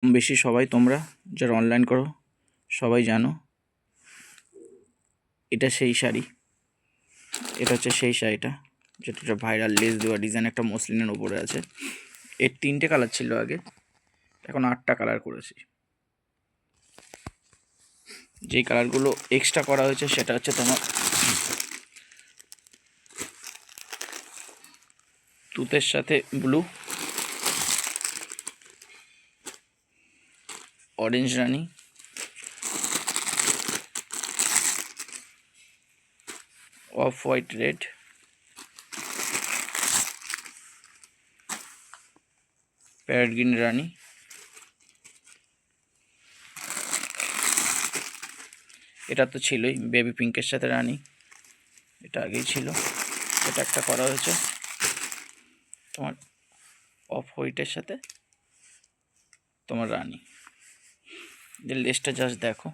বেশি সবাই তোমরা যারা অনলাইন করো সবাই জানো এটা সেই শাড়ি। এটা হচ্ছে সেই শাড়িটা যেটা ভাইরাল লেস দেওয়া ডিজাইন একটা মসলিনের ওপরে আছে। এর 3টে কালার ছিল আগে, এখন 8টা কালার করেছি। যেই কালারগুলো এক্সট্রা করা হয়েছে সেটা হচ্ছে তোমার তুতের সাথে ব্লু, অরেঞ্জ রানী, off white red, parrot green রানী, এটা তো ছিলই বেবি পিঙ্কের সাথে রানী, এটা আগেই ছিল। এটা একটা করা হয়েছে তোমার অফ হোয়াইটের সাথে তোমার রানী। যে লেসটা জাস্ট দেখো।